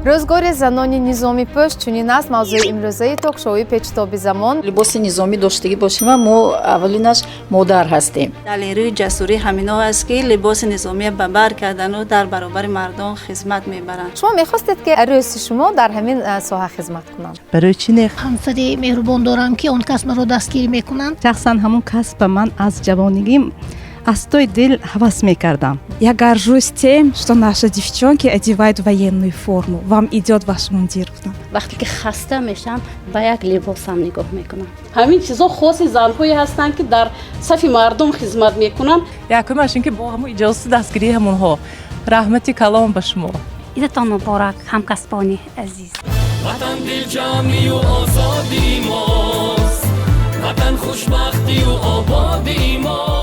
рӯзгори занони низоми пӯш чунин аст мавзӯи имрӯзаи ток-шоуи печтоби замон. либоси низомӣ доштагӣ бошем ва мо аввалинаш модар ҳастем. далерӯи ҷасурӣ ҳамино аст ки либоси низомӣ ба бар кардану дар баробари мардон хизмат мебаранд. шумо мехостед ки рӯси шумо дар ҳамин соҳа хизмат кунанд? барои чӣ не? ҳамсари меҳрубон дорам ки он кас маро дастгирӣ мекунанд. шахсан ҳамун касб ба ман аз ҷавонигим аз той дил ҳавас мекардам. Я горжусь тем, что наши девчонки одевают военную форму. Вам идет ваш мундир. вақте ки хаста мешам ба як либосам нигоҳ мекунам. ҳамин чизо хоси занҳое ҳастанд ки дар сафи мардум хизмат мекунанд. якумаш ин ки бо ҳамун иҷозати дастгирии ҳамонҳо раҳмати калом ба шумо. идатон муборак ҳамкасбони азиз. ватан дилҷамъию озоди мост, ватан хушбахтию ободи мост.